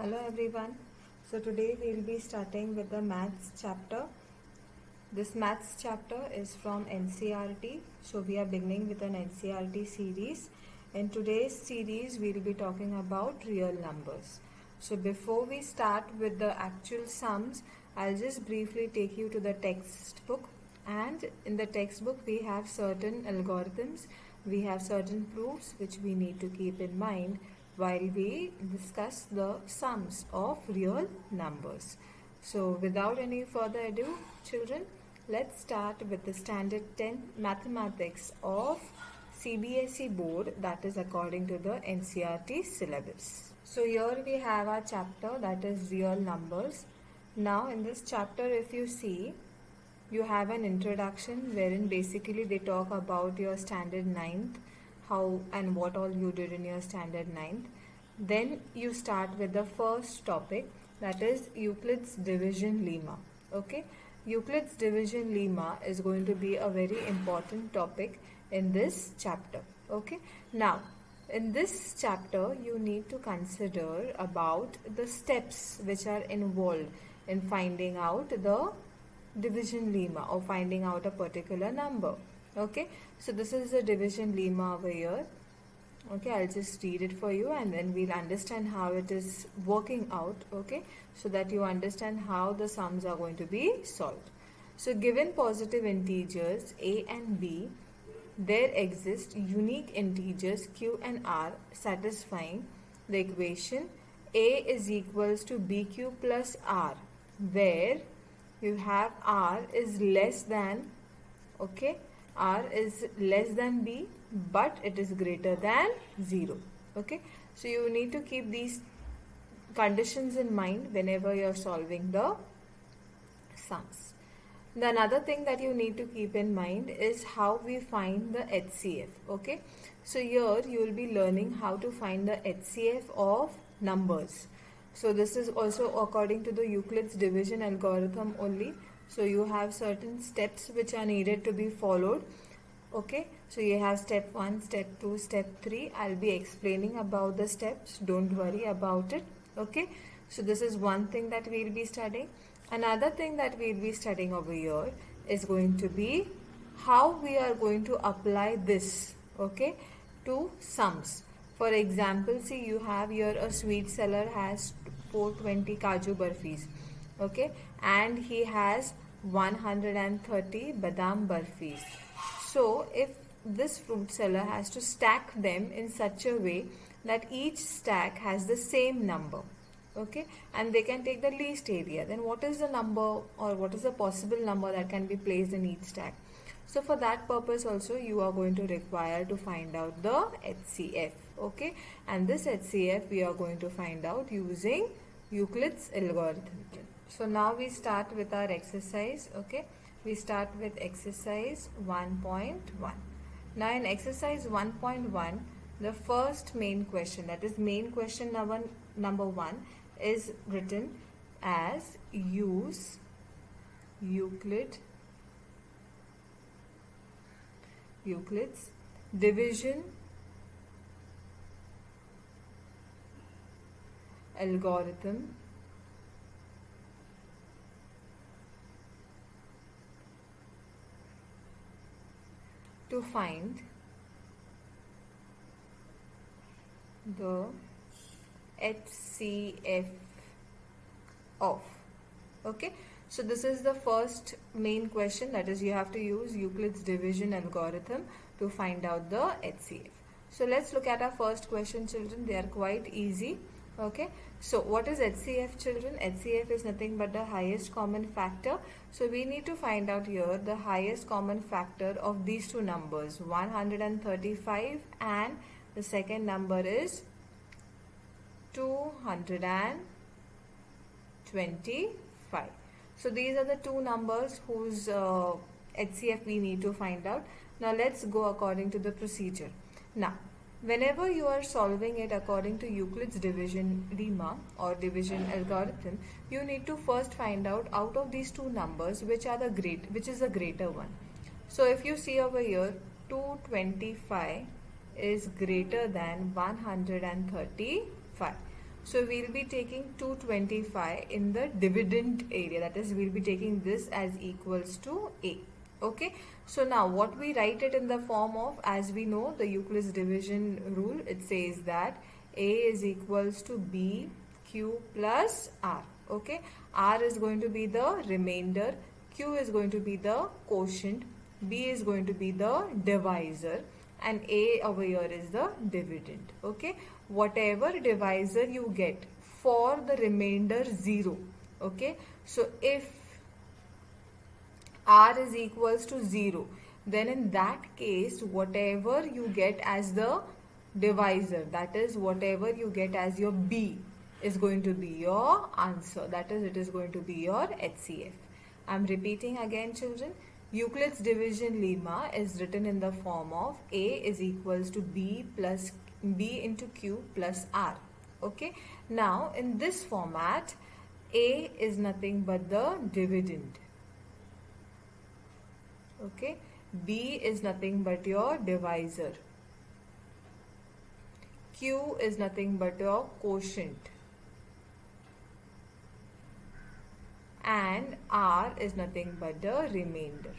Hello everyone. So today we'll be starting with the maths chapter. This maths chapter is from NCERT. So we are beginning with an NCERT series. In today's series we'll be talking about real numbers. So before we start with the actual sums, I'll just briefly take you to the textbook. And in the textbook we have certain algorithms, we have certain proofs which we need to keep in mind while we discuss the sums of real numbers. So without any further ado, children, let's start with the standard 10 mathematics of CBSE board, that is according to the NCERT syllabus. So here we have our chapter, that is real numbers. Now in this chapter, if you see, you have an introduction wherein basically they talk about your standard 9th, how and what all you did in your standard 9th. Then you start with the first topic, that is Euclid's division lemma. Okay, Euclid's division lemma is going to be a very important topic in this chapter. Okay, now in this chapter you need to consider about the steps which are involved in finding out the division lemma or finding out a particular number. Okay, so this is the division lemma over here. Okay, I'll just read it for you and then we'll understand how it is working out. Okay, so that you understand how the sums are going to be solved. So given positive integers a and b, there exist unique integers q and r satisfying the equation a is equals to bq plus r, where you have r is less than, okay, r is less than b but it is greater than 0. Okay, so you need to keep these conditions in mind whenever you are solving the sums. The another thing that you need to keep in mind is how we find the HCF. Okay, so here you will be learning how to find the HCF of numbers. So this is also according to the Euclid's division algorithm only. So you have certain steps which are needed to be followed. Okay, so you have step 1, step 2, step 3. I'll be explaining about the steps. Don't worry about it. Okay, so this is one thing that we'll be studying. Another thing that we'll be studying over here is going to be how we are going to apply this, okay, to sums. For example, see, you have here a sweet seller has 420 Kaju Barfis, okay, and he has 130 Badam Barfis. So if this fruit seller has to stack them in such a way that each stack has the same number, okay, and they can take the least area, then what is the number or what is the possible number that can be placed in each stack? So for that purpose also you are going to require to find out the HCF, okay, and this HCF we are going to find out using Euclid's algorithm. So now we start with our exercise. Okay, we start with exercise 1.1. Now in exercise 1.1, the first main question, that is main question number 1, is written as use Euclid's division algorithm to find the HCF of. Okay, so this is the first main question, that is you have to use Euclid's division algorithm to find out the HCF. So let's look at our first question, children. They are quite easy. Okay, so what is HCF, children? HCF is nothing but the highest common factor. So we need to find out here the highest common factor of these two numbers, 135, and the second number is 225. So these are the two numbers whose HCF we need to find out. Now let's go according to the procedure. Now whenever you are solving it according to Euclid's division lemma or division algorithm, you need to first find out of these two numbers which is the greater one. So if you see over here, 225 is greater than 135. So we'll be taking 225 in the dividend area, that is we'll be taking this as equals to A. Okay, so now what we write it in the form of, as we know the Euclid's division rule, it says that A is equals to B Q plus R. Okay, R is going to be the remainder, Q is going to be the quotient, B is going to be the divisor, and A over here is the dividend. Okay, whatever divisor you get for the remainder 0. Okay, so if R is equals to 0, then in that case whatever you get as the divisor, that is whatever you get as your B, is going to be your answer, that is it is going to be your HCF. I'm repeating again children, Euclid's division lemma is written in the form of A is equals to B plus B into Q plus R. Okay, now in this format A is nothing but the dividend. Okay, B is nothing but your divisor, Q is nothing but your quotient, and R is nothing but the remainder.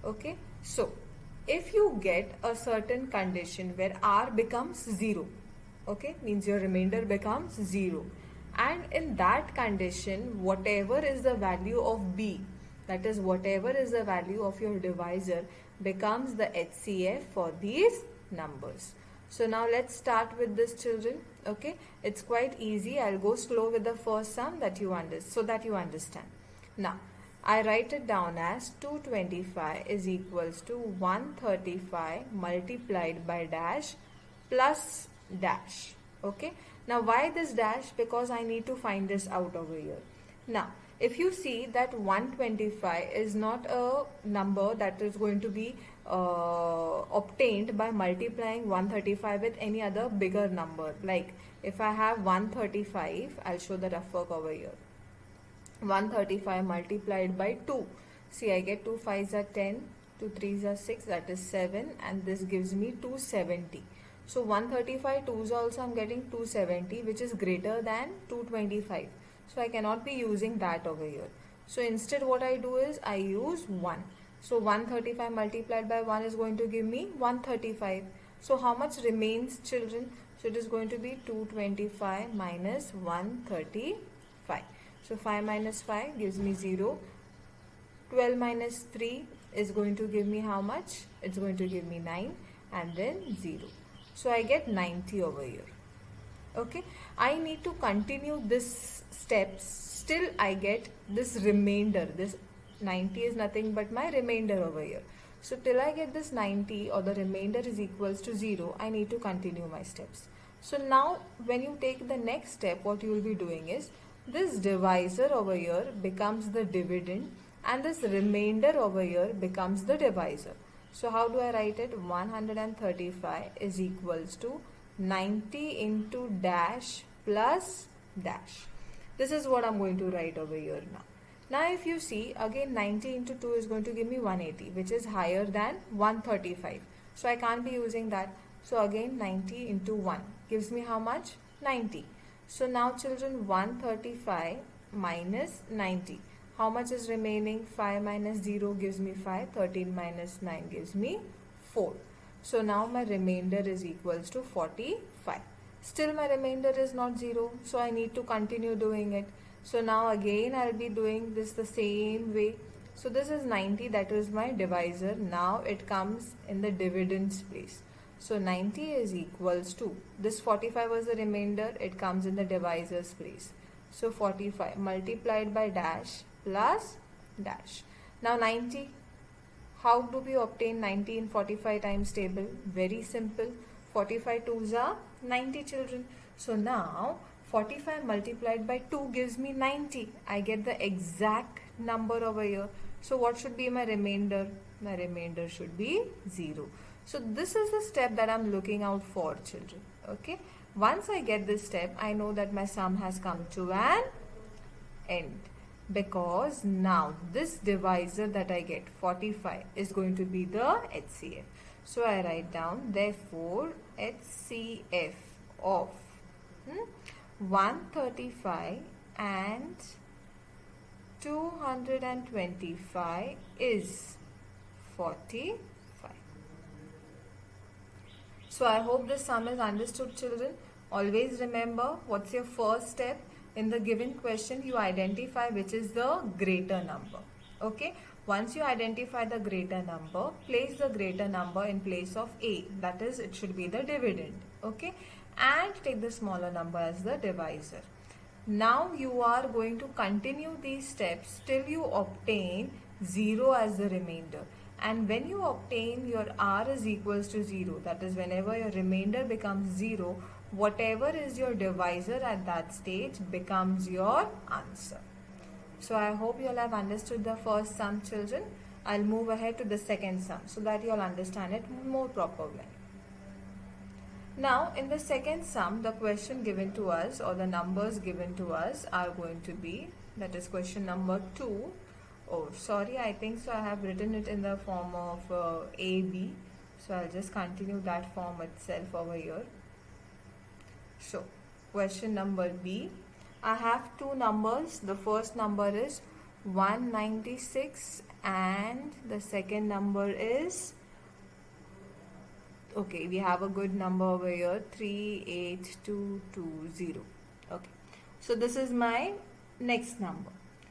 Okay, so if you get a certain condition where R becomes 0, okay, means your remainder becomes 0, and in that condition whatever is the value of B, that is whatever is the value of your divisor, becomes the HCF for these numbers. So now let's start with this children. Okay, it's quite easy. I'll go slow with the first sum that you understand. Now I write it down as 225 is equals to 135 multiplied by dash plus dash. Okay, now why this dash? Because I need to find this out over here. Now if you see that 125 is not a number that is going to be obtained by multiplying 135 with any other bigger number. Like if I have 135, I'll show the rough work over here. 135 multiplied by 2. See, I get 2 5s are 10, 2 3s are 6, that is 7, and this gives me 270. So 135 2s also I'm getting 270, which is greater than 225. So I cannot be using that over here. So instead what I do is I use 1. So 135 multiplied by 1 is going to give me 135. So how much remains children? So it is going to be 225 minus 135. So 5 minus 5 gives me 0. 12 minus 3 is going to give me how much? It's going to give me 9 and then 0. So I get 90 over here. Okay, I need to continue this steps. Still I get this remainder. This 90 is nothing but my remainder over here. So till I get this 90 or the remainder is equals to 0, I need to continue my steps. So now when you take the next step, what you will be doing is this divisor over here becomes the dividend and this remainder over here becomes the divisor. So how do I write it? 135 is equals to 90 into dash plus dash. This is what I'm going to write over here now. Now if you see, again 90 into 2 is going to give me 180, which is higher than 135. So I can't be using that. So again 90 into 1 gives me how much? 90. So now children, 135 minus 90. How much is remaining? 5 minus 0 gives me 5. 13 minus 9 gives me 4. So now my remainder is equals to 45. Still my remainder is not 0. So I need to continue doing it. So now again I'll be doing this the same way. So this is 90, that is my divisor. Now it comes in the dividends place. So 90 is equals to, this 45 was the remainder, it comes in the divisor's place. So 45 multiplied by dash plus dash. Now 90, how do we obtain 90 in 45 times table? Very simple. 45 2s are 90 children. So now 45 multiplied by 2 gives me 90. I get the exact number over here. So what should be my remainder? My remainder should be 0. So this is the step that I'm looking out for children. Okay. Once I get this step, I know that my sum has come to an end. Because now this divisor that I get 45 is going to be the HCF. So I write down therefore HCF of 135 and 225 is 45. So I hope this sum is understood, children. Always remember, what's your first step? In the given question, you identify which is the greater number. Okay. Once you identify the greater number, place the greater number in place of A. That is, it should be the dividend. Okay. And take the smaller number as the divisor. Now you are going to continue these steps till you obtain 0 as the remainder. And when you obtain your r is equals to 0, that is whenever your remainder becomes 0, whatever is your divisor at that stage becomes your answer. So I hope you all have understood the first sum, children. I'll move ahead to the second sum so that you all understand it more properly. Now in the second sum, the question given to us or the numbers given to us are going to be, that is question number 2. Oh, sorry, I think so I have written it in the form of AB. So I'll just continue that form itself over here. So question number B, I have two numbers. The first number is 196 and the second number is, okay, we have a good number over here, 38220. Okay, so this is my next number.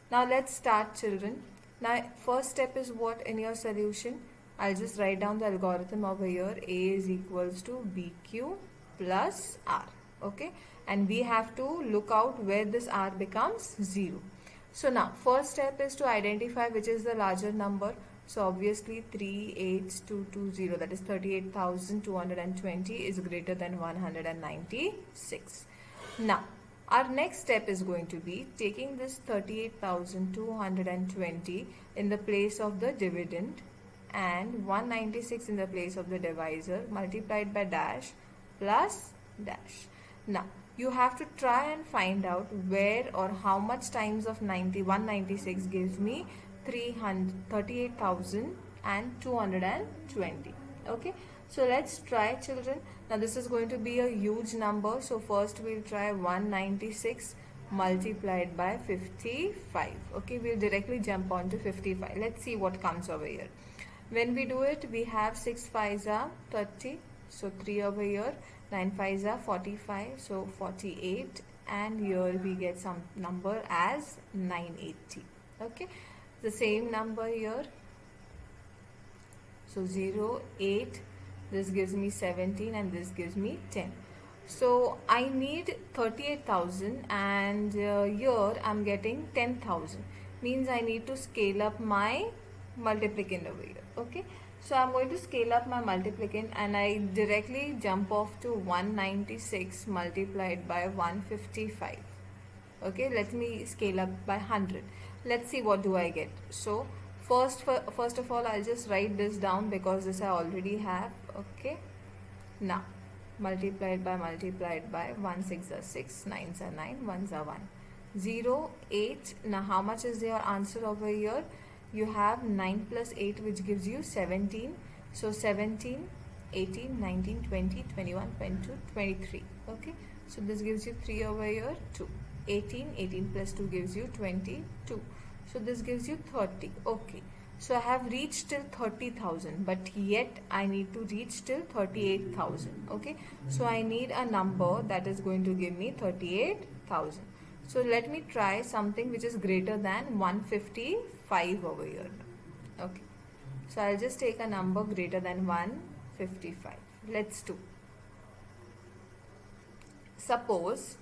Now let's start, children. Now first step is what in your solution? I'll just write down the algorithm over here. A is equals to BQ plus R. Okay, and we have to look out where this R becomes 0. So now first step is to identify which is the larger number. So obviously 38220, that is 38,220 is greater than 196. Now our next step is going to be taking this 38,220 in the place of the dividend and 196 in the place of the divisor multiplied by dash plus dash. Now you have to try and find out where or how much times of 196 gives me 38,220. Okay, so let's try, children. Now this is going to be a huge number, so first we'll try 196 multiplied by 55. Okay, we'll directly jump on to 55. Let's see what comes over here. When we do it, we have 6 5s are 30, so 3 over here, 9 5s are 45, so 48, and here we get some number as 980. Okay, the same number here, so 0 8, this gives me 17 and this gives me 10. So I need 38,000 and here I'm getting 10,000, means I need to scale up my multiplicand over here. Okay, so I'm going to scale up my multiplicand and I directly jump off to 196 multiplied by 155. Okay, let me scale up by 100. Let's see what do I get. So first of all, I'll just write this down because this I already have. Okay, now multiplied by 1 6 are 6, 9s are 9, 1s are 1, 0 8. Now how much is your answer over here? You have 9 plus 8, which gives you 17. So 17, 18, 19, 20, 21, 22, 23. Okay, so this gives you 3 over here, 2. 18, 18 plus 2 gives you 22. So this gives you 30. Okay, so I have reached till 30,000, but yet I need to reach till 38,000. Okay, so I need a number that is going to give me 38,000. So let me try something which is greater than 155 over here. Okay, so I'll just take a number greater than 155. Let's do. Suppose,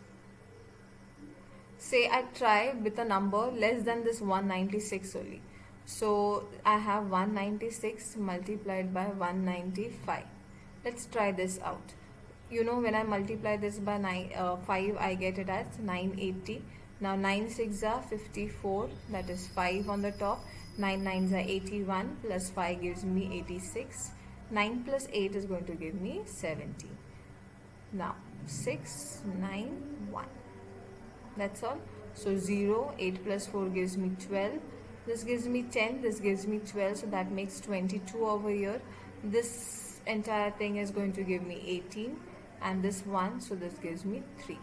say I try with a number less than this 196 only. So I have 196 multiplied by 195. Let's try this out. You know, when I multiply this by 5, I get it as 980. Now 9 6 are 54, that is 5 on the top. 9 9s are 81 plus 5 gives me 86. 9 plus 8 is going to give me 17. Now 6 9 1. That's all. So 0, 8 plus 4 gives me 12. This gives me 10, this gives me 12, so that makes 22 over here. This entire thing is going to give me 18 and this 1, so this gives me 3.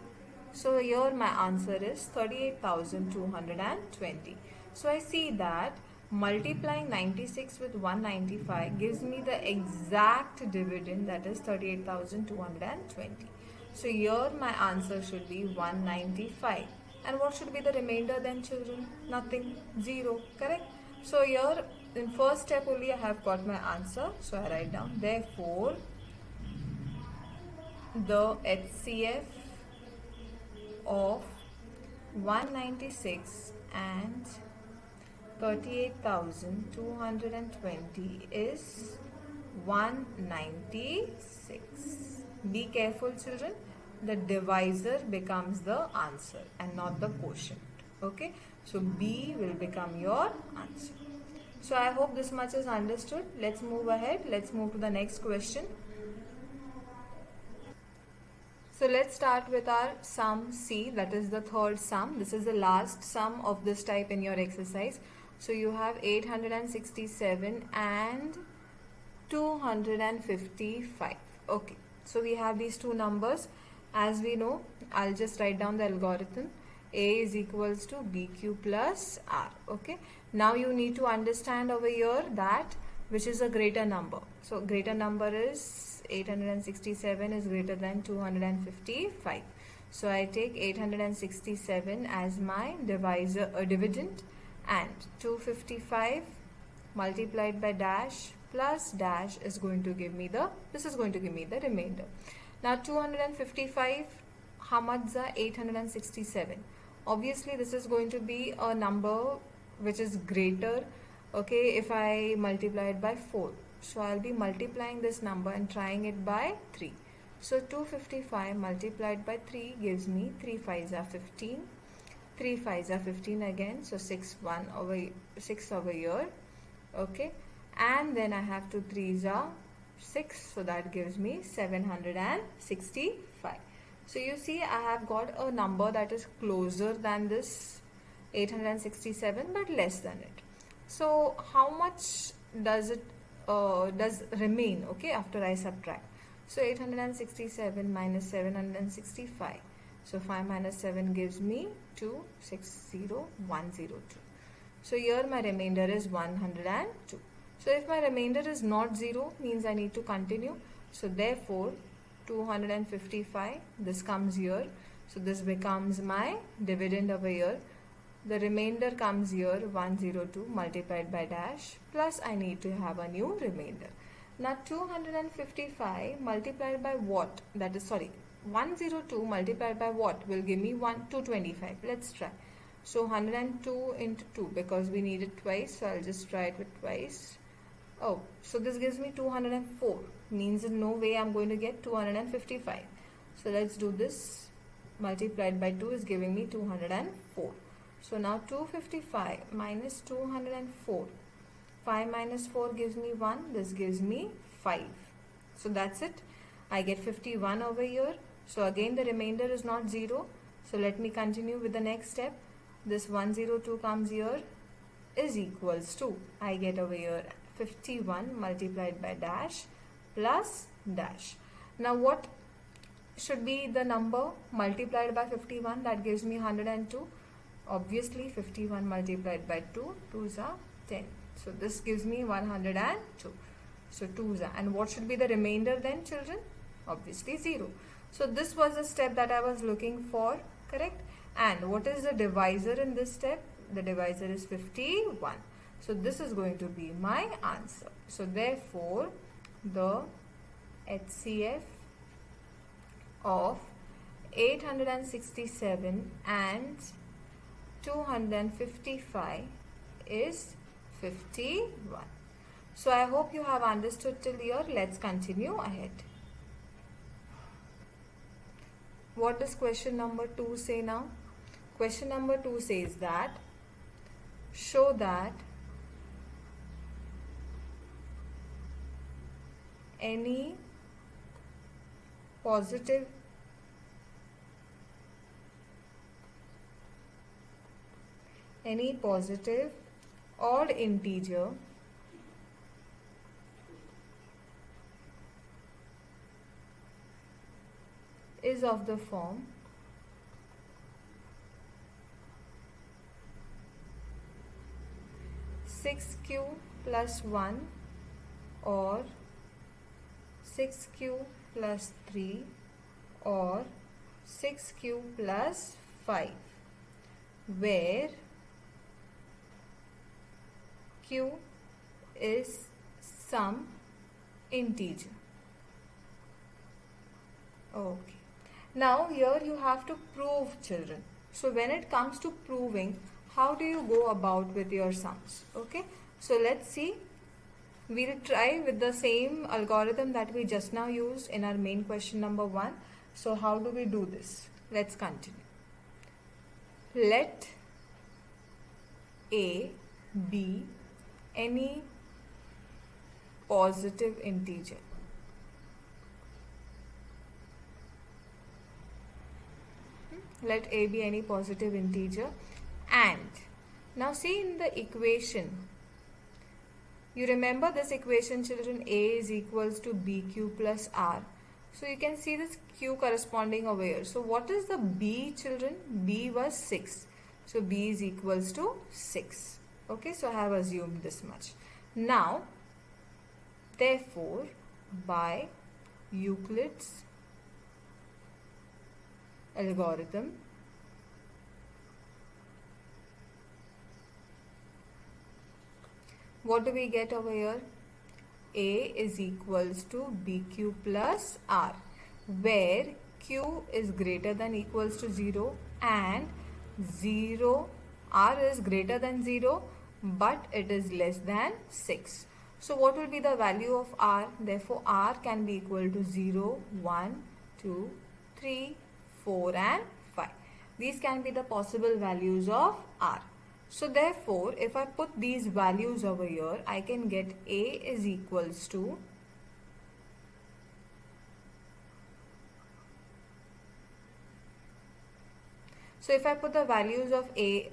So here my answer is 38,220. So I see that multiplying 96 with 195 gives me the exact dividend, that is 38,220. So here my answer should be 195. And what should be the remainder then, children? Nothing. 0. Correct? So here in first step only I have got my answer. So I write down, therefore the HCF of 196 and 38,220 is 196. Be careful, children. The divisor becomes the answer and not the quotient. Okay, so B will become your answer. So I hope this much is understood. Let's move ahead. Let's move to the next question. So let's start with our sum C, that is the third sum. This is the last sum of this type in your exercise. So you have 867 and 255. Okay, so we have these two numbers. As we know, I'll just write down the algorithm. A is equals to BQ plus R. Okay, now you need to understand over here that which is a greater number. So greater number is 867 is greater than 255. So I take 867 as my dividend, and 255 multiplied by dash plus dash is going to give me the remainder. Now 255, how much is 867? Obviously this is going to be a number which is greater, okay, if I multiply it by 4. So I'll be multiplying this number and trying it by 3. So 255 multiplied by 3 gives me 3 5s are 15. 3 5s are 15 again. So 6 over here. Okay. And then I have 2 3s are 6. So that gives me 765. So you see I have got a number that is closer than this 867 but less than it. So how much does it remain, okay, after I subtract? So 867 minus 765. So 5 minus 7 gives me 260102. So here my remainder is 102. So if my remainder is not 0, means I need to continue. So therefore 255, this comes here. So this becomes my dividend over here. The remainder comes here, 102 multiplied by dash, plus I need to have a new remainder. Now 255 multiplied by what? That is, 102 multiplied by what will give me 225. Let's try. So 102 into 2, because we need it twice, so I'll just try it with twice. Oh, so this gives me 204. Means in no way I'm going to get 255. So let's do this. Multiplied by 2 is giving me 204. So now 255 minus 204. 5 minus 4 gives me 1. This gives me 5. So that's it. I get 51 over here. So again the remainder is not 0. So let me continue with the next step. This 102 comes here is equals to, I get over here 51 multiplied by dash plus dash. Now what should be the number multiplied by 51? That gives me 102. Obviously 51 multiplied by 2, 2s are 10. So this gives me 102. So 2s are, and what should be the remainder then, children? Obviously 0. So this was the step that I was looking for, correct? And what is the divisor in this step? The divisor is 51. So this is going to be my answer. So therefore the HCF of 867 and 255 is 51. So I hope you have understood till here. Let's continue ahead. What does question number 2 say now? Question number 2 says that show that any positive odd integer is of the form 6q plus 1 or 6q plus 3 or 6q plus 5, where q is some integer. Okay. Now here you have to prove, children. So when it comes to proving, how do you go about with your sums? Okay. So let's see. We'll try with the same algorithm that we just now used in our main question number 1. So how do we do this? Let's continue. Let A be any positive integer. Let A be any positive integer, and now see in the equation, you remember this equation, children, A is equals to BQ plus R. So you can see this Q corresponding over here. So what is the B, children? B was 6. So B is equals to 6. Okay, so I have assumed this much. Now, therefore, by Euclid's algorithm, what do we get over here? A is equals to BQ plus R, where Q is greater than equals to 0 and 0, R is greater than 0, but it is less than 6. So what will be the value of R? Therefore, R can be equal to 0, 1, 2, 3, 4 and 5. These can be the possible values of R. So therefore, if I put these values over here, I can get A is equals to so if I put the values of A,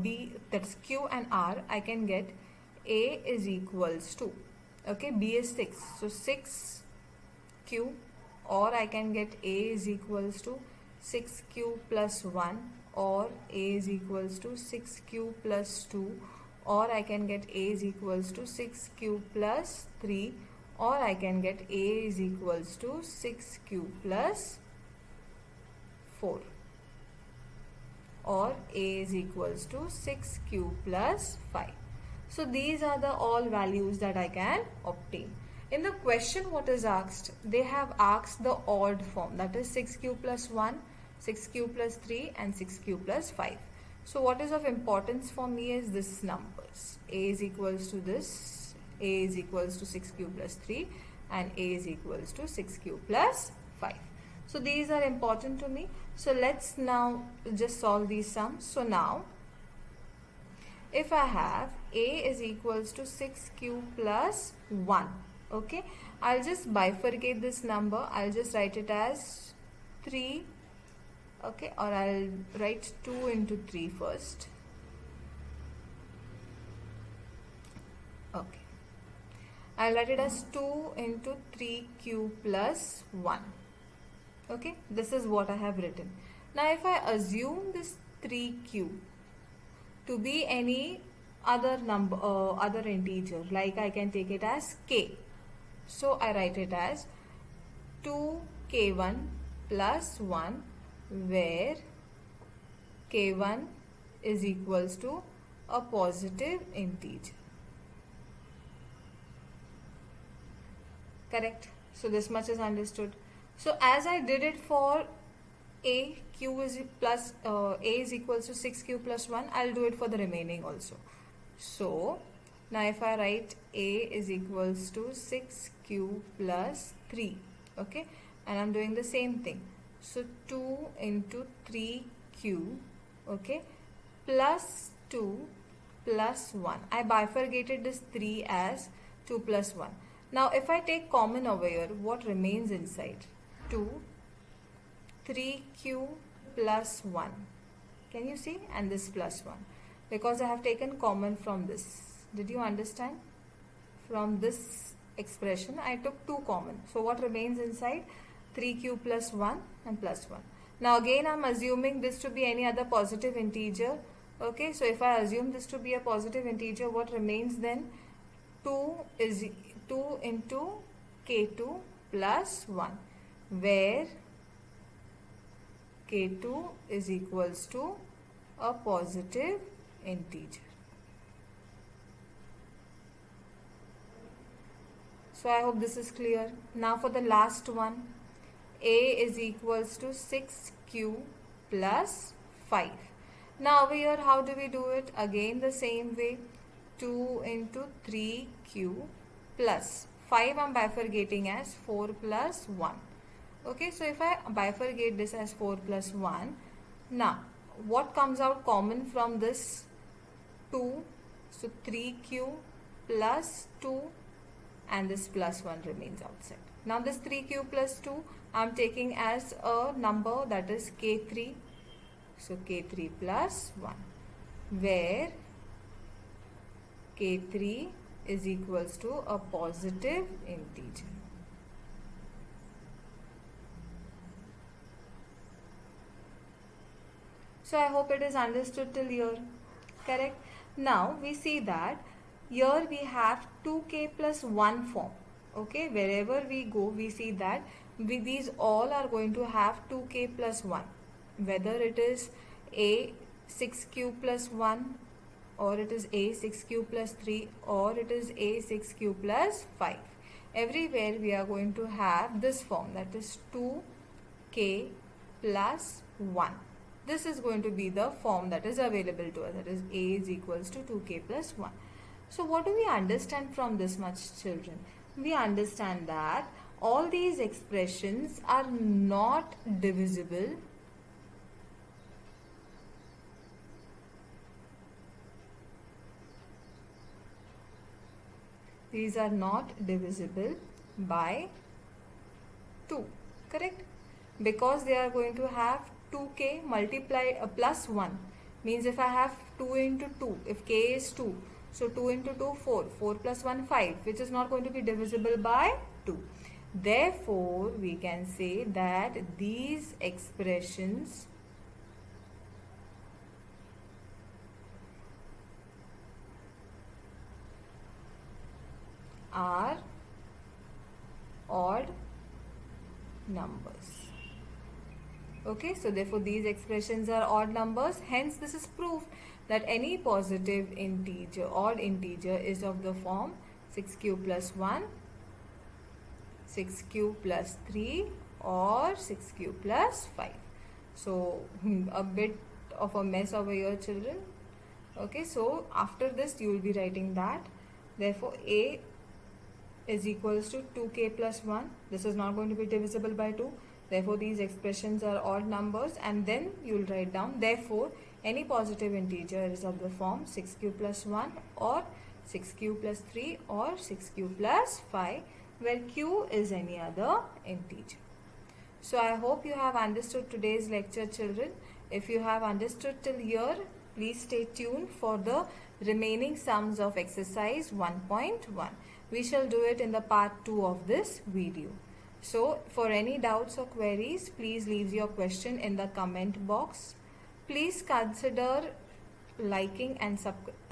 B, that's Q and R, I can get A is equals to, okay, B is 6. So 6Q, or I can get A is equals to 6Q plus 1, or A is equals to 6Q plus 2, or I can get A is equals to 6Q plus 3, or I can get A is equals to 6Q plus 4, or A is equals to 6Q plus 5. So these are the all values that I can obtain. In the question what is asked, they have asked the odd form, that is 6Q plus 1, 6Q plus 3 and 6Q plus 5. So what is of importance for me is this numbers. A is equals to this, A is equals to 6Q plus 3 and A is equals to 6Q plus 5. So these are important to me. So let's now just solve these sums. So now if I have A is equals to 6Q plus 1, okay, I'll just bifurcate this number. I'll just write it as 3, okay, or I'll write 2 into 3 first. Okay, I'll write it as 2 into 3Q plus 1. Okay, this is what I have written. Now if I assume this 3Q to be any other number, other integer, like I can take it as K. So I write it as 2K1 plus 1, where K1 is equals to a positive integer. Correct? So this much is understood. So as I did it for A, Q is plus A is equals to 6Q plus 1, I'll do it for the remaining also. So now if I write A is equals to 6Q plus 3, okay, and I'm doing the same thing. So 2 into 3Q, okay, plus 2 plus 1. I bifurcated this 3 as 2 plus 1. Now if I take common over here, what remains inside? 2, 3Q plus 1. Can you see? And this plus 1. Because I have taken common from this. Did you understand? From this expression, I took 2 common. So what remains inside? 3Q plus 1 and plus 1. Now again, I am assuming this to be any other positive integer. Okay, so if I assume this to be a positive integer, what remains then? 2 is 2 into k2 plus 1, where k2 is equals to a positive integer. So I hope this is clear. Now for the last one, a is equals to 6q plus 5. Now over here, how do we do it? Again the same way, 2 into 3q plus 5 I'm bifurcating as 4 plus 1. Okay, so if I bifurcate this as 4 plus 1, now what comes out common from this? 2. So 3q plus 2 and this plus 1 remains outside. Now this 3q plus 2 I'm taking as a number, that is k3. So k3 plus 1, where k3 is equals to a positive integer. So I hope it is understood till here. Correct? Now we see that here we have 2k plus 1 form. Okay, wherever we go, we see that these all are going to have 2k plus 1. Whether it is a 6q plus 1, or it is a 6q plus 3, or it is a 6q plus 5. Everywhere we are going to have this form, that is 2k plus 1. This is going to be the form that is available to us, that is a is equals to 2k plus 1. So what do we understand from this much, children? We understand that all these expressions are not divisible by 2, correct? Because they are going to have 2k multiplied plus 1, means if I have 2 into 2, if k is 2, so 2 into 2 4, 4 plus 1 5, which is not going to be divisible by 2. Therefore we can say that these expressions are odd numbers. Okay, so therefore these expressions are odd numbers. Hence this is proof that any positive integer, odd integer, is of the form 6q plus 1, 6q plus 3, or 6q plus 5. So a bit of a mess over here, children. Okay, so after this you will be writing that. Therefore a is equals to 2k plus 1. This is not going to be divisible by 2. Therefore these expressions are odd numbers, and then you will write down, therefore any positive integer is of the form 6q plus 1, or 6q plus 3, or 6q plus 5, where q is any other integer. So I hope you have understood today's lecture, children. If you have understood till here, please stay tuned for the remaining sums of exercise 1.1. We shall do it in the part 2 of this video. So for any doubts or queries, please leave your question in the comment box. Please consider liking and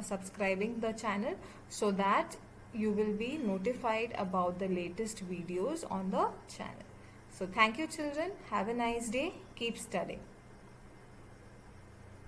subscribing the channel so that you will be notified about the latest videos on the channel. So thank you, children. Have a nice day. Keep studying.